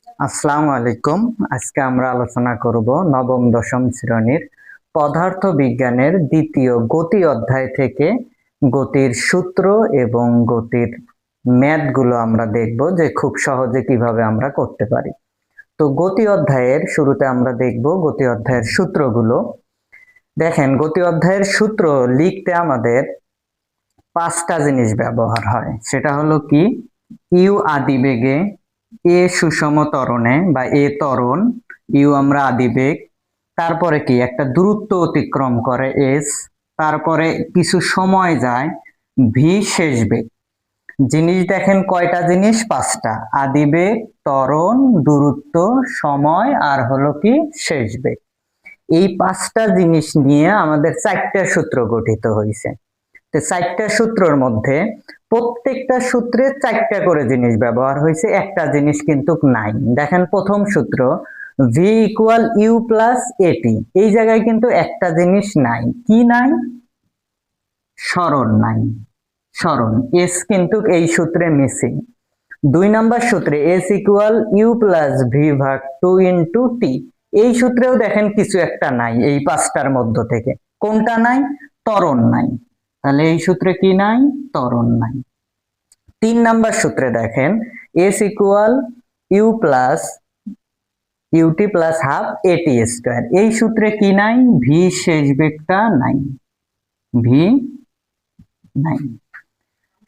আসসালামু আলাইকুম। আজকে আমরা আলোচনা করব নবম দশম শ্রেণীর পদার্থ বিজ্ঞানের দ্বিতীয় গতি অধ্যায় থেকে গতির সূত্র এবং গতির ম্যাথগুলো আমরা দেখব যে খুব সহজে কিভাবে আমরা করতে পারি। তো গতি অধ্যায়ের শুরুতে আমরা দেখব গতি অধ্যায়ের সূত্রগুলো। দেখেন, গতি অধ্যায়ের সূত্র লিখতে আমাদের পাঁচটা জিনিস ব্যবহার হয়। সেটা হলো কি, ইউ আদিবেগে, এ সুষম ত্বরণে বা এ ত্বরণ, ইউ আমরা আদিবেগ, তারপরে কি একটা দূরত্ব অতিক্রম করে এস, তারপরে কিছু সময় যায় ভি শেষ বেগ। জিনিস দেখেন কয়টা জিনিস? পাঁচটা: আদিবেগ, ত্বরণ, দূরত্ব, সময় আর হলো কি শেষ বেগ। এই পাঁচটা জিনিস নিয়ে আমাদের চারটা সূত্র গঠিত হয়েছে। তো চারটা সূত্রের মধ্যে প্রত্যেকটা সূত্রে চারটা করে জিনিস ব্যবহার হয়েছে, একটা জিনিস কিন্তু নাই। দেখেন প্রথম সূত্র ভি ইকুয়াল ইউ প্লাস এটি, এই জায়গায় কিন্তু একটা জিনিস নাই। কি নাই? সরণ নাই। সরণ এস কিন্তু এই সূত্রে মিসিং। দুই নাম্বার সূত্রে S equal U plus V ভাগ টু ইন্টু টি, এই সূত্রেও দেখেন কিছু একটা নাই। এই পাঁচটার মধ্য থেকে কোনটা নাই? ত্বরণ নাই। তাহলে এই সূত্রে কি নাই? ত্বরণ নাই। তিন নাম্বার সূত্রে দেখেন S equal U plus UT plus half AT square, এই সূত্রে কি নাই? ভি শেষ বেগটা নাই। ভি নাই।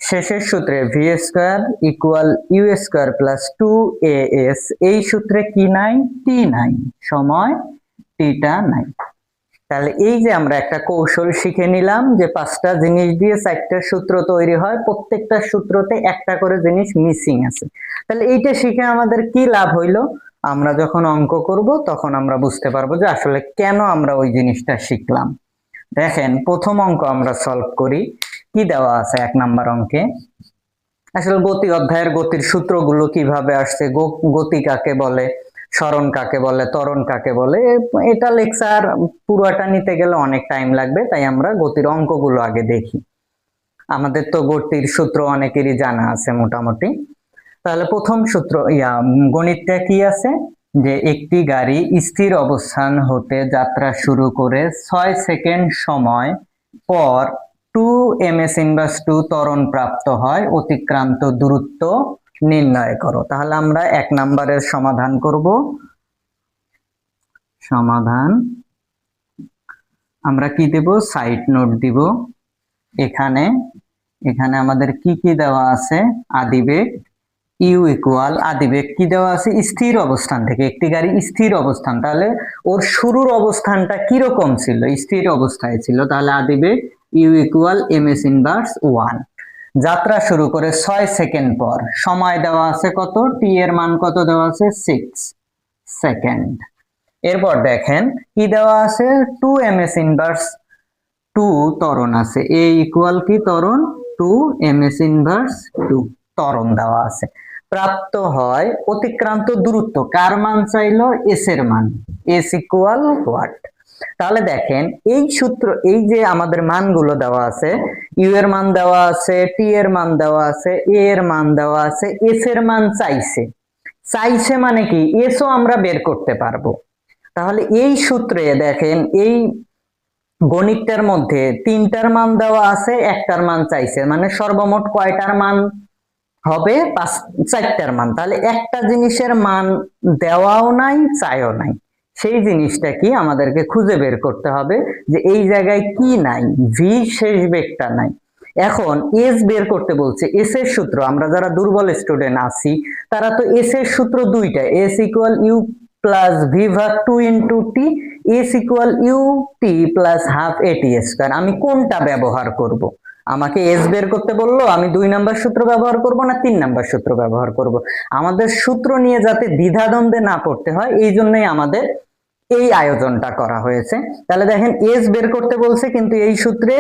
শেষের সূত্রে V square equal U square plus two A S, এই সূত্রে কি নাই? টি নাই, সময় টিটা নাই। তাহলে এই যে আমরা একটা কৌশল শিখে নিলাম যে পাঁচটা জিনিস দিয়ে চারটা সূত্র তৈরি হয়, প্রত্যেকটা সূত্রতে একটা করে জিনিস মিসিং আছে। তাহলে এইটা শিখে আমাদের কি লাভ হইলো? আমরা যখন অঙ্ক করব তখন আমরা বুঝতে পারবো যে আসলে কেন আমরা ওই জিনিসটা শিখলাম। দেখেন প্রথম অঙ্ক আমরা সলভ করি। কি দেওয়া আছে এক নাম্বার অঙ্কে? আসলে গতি অধ্যায়ের গতির সূত্রগুলো কিভাবে আসছে, গতি কাকে বলে, সরণ কাকে বলে, ত্বরণ কাকে বলে, এটা লেকচার পুরোটা নিতে গেলে অনেক টাইম লাগবে, তাই আমরা গতির অঙ্কগুলো আগে দেখি। আমাদের তো গতির সূত্র অনেকেরই জানা আছে মোটামুটি। তাহলে প্রথম সূত্র গণিতটা কি আছে, যে একটি গাড়ি স্থির অবস্থান হতে যাত্রা শুরু করে 6 সেকেন্ড সময় পর 2 ms ইনভার্স 2 ত্বরণ প্রাপ্ত হয়, অতিক্রান্ত দূরত্ব নির্ণয় করো। তাহলে আমরা এক নম্বরের সমাধান করব। সমাধান আমরা কি দেব? সাইড নোট দিব। এখানে এখানে আমাদের কি কি দেওয়া আছে? আদিবেগ ইউ ইকুয়াল, আদিবেগ কি দেওয়া আছে? স্থির অবস্থান থেকে, একটি গাড়ি স্থির অবস্থান, তাহলে ওর শুরুর অবস্থানটা কিরকম ছিল? স্থির অবস্থায় ছিল, তাহলে আদিবেগ ইউ ইকুয়াল ms ইনভার্স 1। যাত্রা শুরু করে 6 সেকেন্ড পর, সময় দেওয়া আছে কত? টি এর মান কত দেওয়া আছে? 6 সেকেন্ড। এরপর দেখেন কি দেওয়া আছে? 2 ms ইনভার্স 2 ত্বরণ আছে। এ ইকুয়াল কি ত্বরণ? 2 ms ইনভার্স 2 ত্বরণ দেওয়া আছে। প্রাপ্ত হয় অতিক্রান্ত দূরত্ব, কার মান চাইলো? এস এর মান। S equal what? তাহলে দেখেন এই সূত্র, এই যে আমাদের মানগুলো দেওয়া আছে, ইউ এর মান দেওয়া আছে, টি এর মান দেওয়া আছে, এ এর মান দেওয়া আছে, এস এর মান চাইছে। চাইছে মানে কি? এসও আমরা বের করতে পারবো। তাহলে এই সূত্রে দেখেন এই গণিতটার মধ্যে তিনটার মান দেওয়া আছে, একটার মান চাইছে, মানে সর্বমোট কয়টার মান হবে? চারটার মান। তাহলে একটা জিনিসের মান দেওয়াও নাই, চাইও নাই। সেই জিনিসটা কি আমাদেরকে খুঁজে বের করতে হবে, যে এই জায়গায় কি নাই? ভি শেষ বেগটা নাই। এখন এস বের করতে বলছে। এস এর সূত্র, আমরা যারা দুর্বল স্টুডেন্ট আছি তারা তো এস এর সূত্র দুইটা, S equal U plus V ভাগ 2 into T, S equal U T plus half A T square. আমি কোনটা ব্যবহার করব? আমাকে এস বের করতে বললো, আমি 2 নাম্বার সূত্র ব্যবহার করব না 3 নাম্বার সূত্র ব্যবহার করব? আমাদের সূত্র নিয়ে যাতে দ্বিধাদ্বন্দ্বে না পড়তে হয়, এই জন্যই আমাদের এই আয়োজনটা করা হয়েছে। তাহলে দেখেন এস বের করতে বলছে, কিন্তু এই সূত্রে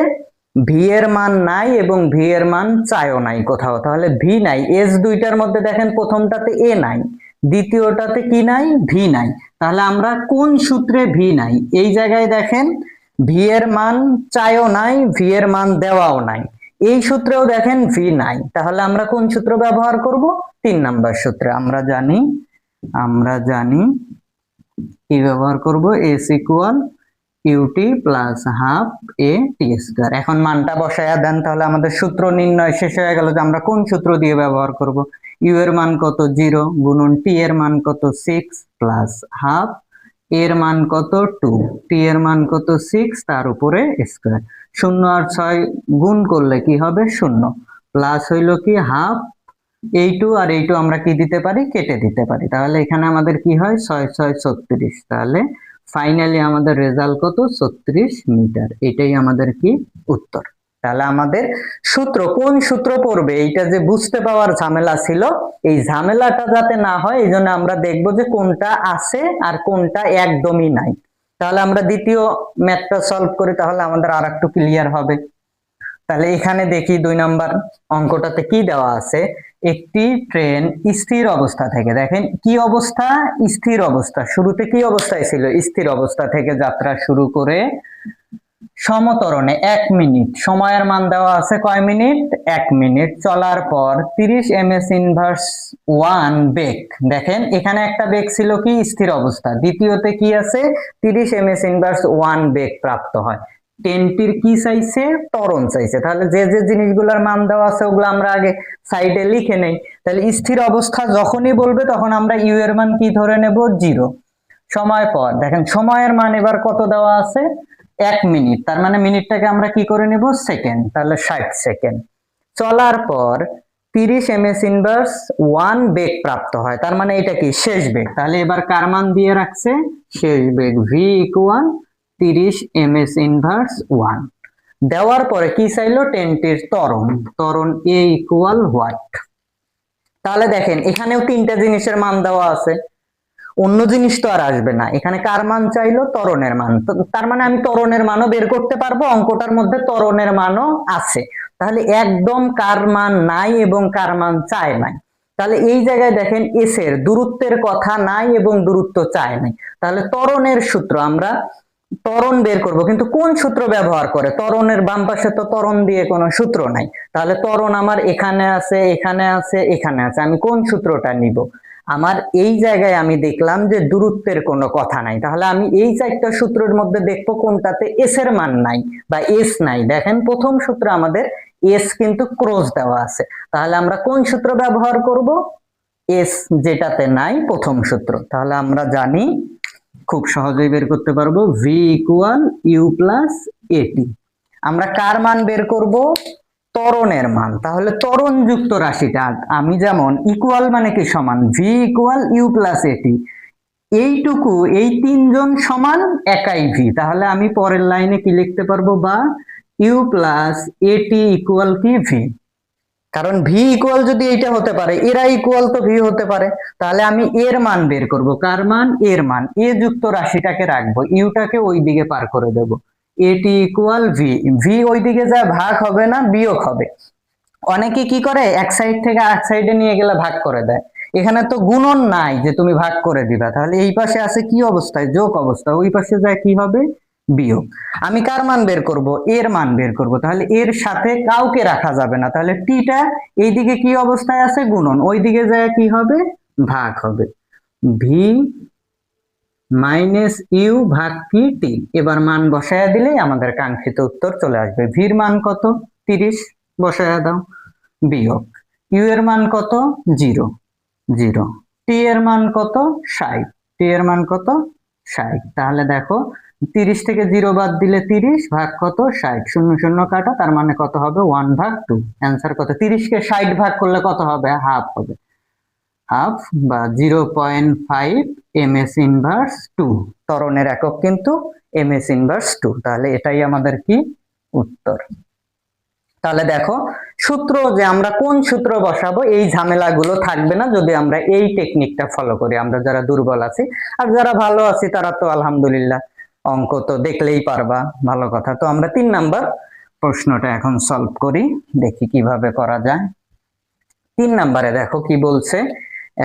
ভি এর মান নাই এবং ভি এর মান চাইও নাই কোথাও। তাহলে ভি নাই। এস দুইটার মধ্যে দেখেন প্রথমটাতে এ নাই, দ্বিতীয়টাতে কি নাই? ভি নাই। তাহলে আমরা কোন সূত্রে ভি নাই? এই জায়গায় দেখেন ভি এর মান চাইও নাই, ভি এর মান দেওয়াও নাই। এই সূত্রেও দেখেন ভি নাই। তাহলে আমরা কোন সূত্র ব্যবহার করব? 3 নাম্বার সূত্রে। আমরা জানি আমরা জানি কি ব্যবহার করব, S equal U T plus half A T square. এখন মানটা বসায়া দেন, তাহলে আমাদের সূত্র নির্ণয় শেষ হয়ে গেল যে আমরা কোন সূত্র দিয়ে ব্যবহার করব। ইউ এর মান কত 0 গুণন টি এর মান কত 6 প্লাস হাফ এর মান কত 2, টি এর মান কত 6 তার উপরে স্কয়ার। 0 আর 6 গুণ করলে কি হবে 0 প্লাস হইল কি হাফ এই 2 আর এই 2 আমরা কি দিতে পারি, কেটে দিতে পারি। তাহলে এখানে আমাদের কি হয় 6 6 36। তাহলে ফাইনালি আমাদের রেজাল্ট কত 36 মিটার। এটাই আমাদের কি উত্তর। তাহলে আমাদের সূত্র, কোন সূত্র পড়বে এইটা যে বুঝতে পাওয়ার ঝামেলা ছিল, এই ঝামেলাটা যাতে না হয় এই জন্য আমরা দেখবো যে কোনটা আছে আর কোনটা একদমই নাই। তাহলে আমরা দ্বিতীয় ম্যাথটা সলভ করি, তাহলে আমাদের আর একটু ক্লিয়ার হবে। তাহলে এখানে দেখি 2 নাম্বার অঙ্কটাতে কি দেওয়া আছে। একটি ট্রেন স্থির অবস্থা থেকে, দেখেন কি অবস্থা, স্থির অবস্থা। শুরুতে কি অবস্থায় ছিল, স্থির অবস্থা থেকে যাত্রা শুরু করে সমতরণে 1 মিনিট, সময়ের মান দেওয়া আছে কয় মিনিট, 1 মিনিট চলার পর 30 ms ইনভার্স 1 বেগ। দেখেন এখানে একটা বেগ ছিল কি স্থির অবস্থা, দ্বিতীয়তে কি আছে 30 ms ইনভার্স 1 বেগ প্রাপ্ত হয়। ট্রেনটির কি চাইছে, ত্বরণ চাইছে। তাহলে যে যে জিনিসগুলোর মান দেওয়া আছে ওগুলো আমরা আগে সাইডে লিখে নেই। তাহলে স্থির অবস্থা যখনই বলবে তখন আমরা ইউ এর মান কি ধরে নেব 0। সময় পর দেখেন সময়ের মান এবার কত দেওয়া আছে 1 মিনিট, তার মানে মিনিটটাকে আমরা কি করে নেব সেকেন্ড, তাহলে 60 সেকেন্ড। চলার পর 30 ms ইনভার্স 1 বেগ প্রাপ্ত হয়, তার মানে এটা কি শেষ বেগ। তাহলে এবার কার মান দিয়ে রাখছে, শেষ বেগ v ইকুয়াল 30 ms ইনভার্স 1 দেওয়ার পরে কি চাইলো ট্রেনটির ত্বরণ, ত্বরণ a ইকুয়াল হোয়াট। তাহলে দেখেন এখানেও তিনটা জিনিসের মান দেওয়া আছে, অন্য জিনিস তো আর আসবে না। এখানে কার মান চাইলো, ত্বরণের মান। তার মানে আমি ত্বরণের মানও বের করতে পারবো, অঙ্কটার মধ্যে ত্বরণের মানও আছে। তাহলে একদম কার মান নাই এবং কার মান চায় নাই। তাহলে এই জায়গায় দেখেন এস এর দূরত্বের কথা নাই এবং দূরত্ব চায় নাই। তাহলে ত্বরণের সূত্র আমরা ত্বরণ বের করব, কিন্তু কোন সূত্র ব্যবহার করে, ত্বরণের বাম পাশে তো ত্বরণ দিয়ে কোনো সূত্র নাই। তাহলে ত্বরণ আমার এখানে আছে, এখানে আছে, এখানে আছে, আমি কোন সূত্রটা নিব। আমার এই জায়গায় আমি দেখলাম যে দূরত্বের কোনো কথা নাই, তাহলে আমি এই চারটা সূত্রের মধ্যে দেখবো কোনটাতে এস এর মান নাই বা এস নাই। দেখেন প্রথম সূত্র আমাদের এস কিন্তু ক্রস দেওয়া আছে, তাহলে আমরা কোন সূত্র ব্যবহার করব, এস যেটাতে নাই প্রথম সূত্র। তাহলে আমরা জানি খুব সহজেই বের করতে পারবো ভি ইকুয়াল ইউ প্লাস এটি। আমরা কার মান বের করব, ত্বরণের মান। তাহলে ত্বরণ যুক্ত রাশিটা আমি যেমন ইকুয়াল মানে কি সমান, ভি ইকুয়াল ইউ প্লাস এটি, এইটুকু এই তিনজন সমান একাই ভি। তাহলে আমি পরের লাইনে কি লিখতে পারবো, বা ইউ প্লাস এটি ইকুয়াল কি ভি। কারণ ভি ইকুয়াল যদি এইটা হতে পারে, এরা ইকুয়াল তো ভি হতে পারে। তাহলে আমি এর মান বের করব, কার মান, এর মান। এ যুক্ত রাশিটাকে রাখবো, ইউটাকে ওই দিকে পার করে দেব, এটি ইকুয়াল ভি। ভি ওই দিকে যা ভাগ হবে না, বিয়োগ হবে। অনেকে কি করে এক সাইড থেকে আরেক সাইডে নিয়ে গেলে ভাগ করে দেয়। এখানে তো গুণন নাই যে তুমি ভাগ করে দিবা, তাহলে এই পাশে আছে কি অবস্থায়, যোগ অবস্থা, ওই পাশে যায় কি হবে বিয়োগ। আমি কার মান বের করব, এর মান বের করব। তাহলে এর সাথে কাউকে রাখা যাবে না, তাহলে টিটা এইদিকে কি অবস্থায় আছে গুণন, ওই দিকে যায় কি হবে ভাগ হবে, ভি মাইনাস ইউ ভাগ কি টি। এবার মান বসায়া দিলেই আমাদের কাঙ্ক্ষিত উত্তর চলে আসবে। ভির মান কত 30 বসায়া দাও, বিয়োগ ইউ এর মান কত 0 0, টি এর মান কত 60, টি এর মান কত 60। তাহলে দেখো 30 থেকে 0 বাদ দিলে 30 ভাগ কত 60, শূন্য শূন্য কাটা, তার মানে কত হবে 1/2। অ্যান্সার কত, 30 কে 60 ভাগ করলে কত হবে, হাফ হবে, হাফ বা 0.5 ms ইনভার্স 2। ত্বরণের একক কিন্তু ms ইনভার্স 2। তাহলে এটাই আমাদের কি উত্তর। তাহলে দেখো সূত্র যে আমরা কোন সূত্র বসাবো এই ঝামেলাগুলো থাকবে না যদি আমরা এই টেকনিকটা ফলো করি। আমরা যারা দুর্বল আছি, আর যারা ভালো আছি তারা তো আলহামদুলিল্লাহ অঙ্ক তো দেখলেই পারবা, ভালো কথা। তো আমরা 3 নাম্বার প্রশ্নটা এখন সলভ করি, দেখি কিভাবে করা যায়। 3 নাম্বারে দেখো কি বলছে,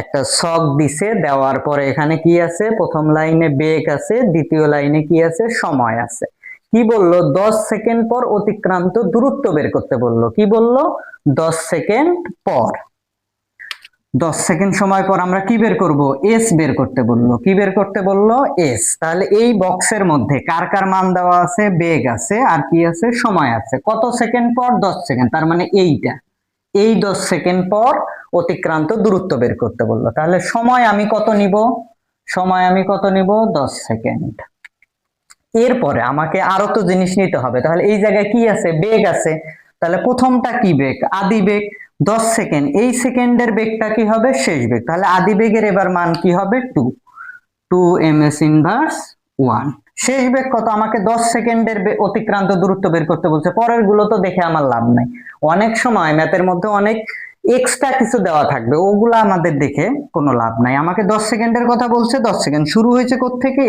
একটা ছক দিছে, দেওয়ার পরে এখানে কি আছে, প্রথম লাইনে বেগ আছে, দ্বিতীয় লাইনে কি আছে, সময় আছে। কি বললো 10 সেকেন্ড পর অতিক্রান্ত দূরত্ব বের করতে বললো, কি বললো 10 সেকেন্ড পর। 10 সেকেন্ড সময় পর আমরা কি বের করব, এস বের করতে বললো। কি বের করতে বললো, এস। তাহলে এই বক্সের মধ্যে কার কার মান দেওয়া আছে, বেগ আছে আর কি আছে, সময় আছে। কত সেকেন্ড পর, 10 সেকেন্ড, তার মানে এইটা, এই 10 সেকেন্ড পর অতিক্রান্ত দূরত্ব বের করতে বললো। তাহলে সময় আমি কত নিব, সময় আমি কত নিব, 10 সেকেন্ড। এরপরে আমাকে আরো তো জিনিস নিতে হবে, তাহলে এই জায়গায় কি আছে, বেগ আছে। তাহলে প্রথমটা কি বেগ, আদি বেগ। 10 সেকেন্ড, এই সেকেন্ডের বেগটা কি হবে, শেষ বেগ। তাহলে আদি বেগের এবার মান কি হবে, 2 ms−1। শেষ বেগ কত, আমাকে 10 সেকেন্ডের অতিক্রান্ত দূরত্ব বের করতে বলছে। পরের গুলো তো দেখে আমার লাভ নাই, অনেক সময় ম্যাথের মধ্যে অনেক এক্সট্রা কিছু দেওয়া থাকবে, ওগুলা আমাদের দেখে কোনো লাভ নাই। আমাকে 10 সেকেন্ডের কথা বলছে, 10 সেকেন্ড শুরু হয়েছে কোত্থেকে,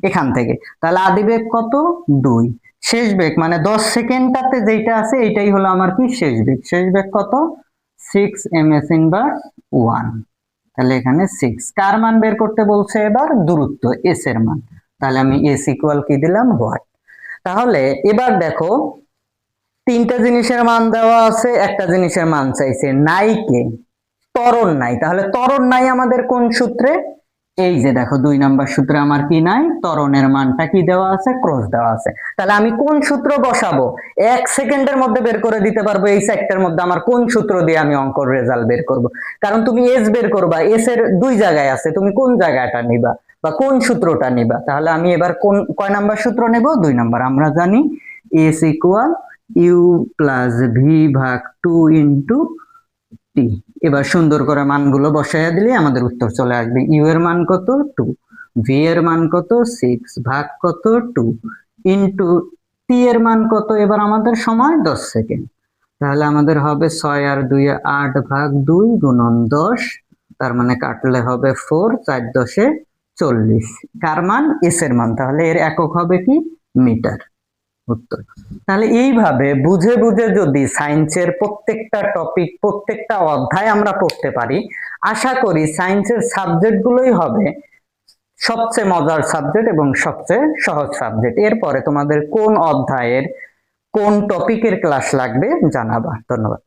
এখান থেকে। তাহলে আদি বেগ কত, 2। শেষ বেগ মানে 10 সেকেন্ডটাতে যেটা আছে এইটাই হলো আমার কি, শেষ বেগ। শেষ বেগ কত, 6 ms−1। তাহলে এখানে 6। কার মান বের করতে বলছে এবার, দূরত্ব, এস এর মান। তাহলে আমি এস ইকুয়াল কি দিলাম, হোয়াট। তাহলে এবার দেখো, তিনটা জিনিসের মান দেওয়া আছে, একটা জিনিসের মান চাইছে, নাই কে, ত্বরণ নাই। তাহলে ত্বরণ নাই আমাদের কোন সূত্রে, এই যে দেখো 2 নাম্বার সূত্রে আমার কি নাই, ত্বরণের মানটা কি দেওয়া আছে, ক্রস দেওয়া আছে। তাহলে আমি কোন সূত্র বসাবো, 1 সেকেন্ডের মধ্যে বের করে দিতে পারবো এই সেক্টরের মধ্যে আমার কোন সূত্র দিয়ে আমি অঙ্কর রেজাল্ট বের করব। কারণ তুমি এস বের করবা, এস এর 2 জায়গায় আছে, তুমি কোন জায়গাটা নিবা বা কোন সূত্রটা নিবা। তাহলে আমি এবার কোন কয় নাম্বার সূত্র নেব, 2 নাম্বার। আমরা জানি S equal U plus V ভাগ 2 ইন্টু টি। এবার সুন্দর করে মানগুলো বসাইয়া দিলে আমাদের উত্তর চলে আসবে। ইউ এর মান কত, 2, ভি এর মান কত, 6 ভাগ কত, 2 ইন্টু টি এর মান কত, এবার আমাদের সময় 10 সেকেন্ড। তাহলে আমাদের হবে 6 আর 2 8 ভাগ 2 গুণন 10, তার মানে কাটলে হবে 4, 4 10 40। কার মান, এস এর মান। তাহলে এর একক হবে কি, মিটার। উত্তর। তাহলে এইভাবে বুঝে বুঝে যদি সায়েন্সের প্রত্যেকটা টপিক, প্রত্যেকটা অধ্যায় আমরা পড়তে পারি, আশা করি সায়েন্সের সাবজেক্ট গুলোই হবে সবচেয়ে মজার সাবজেক্ট এবং সবচেয়ে সহজ সাবজেক্ট। এরপরে তোমাদের কোন অধ্যায়ের কোন টপিকের ক্লাস লাগবে জানাবা। ধন্যবাদ।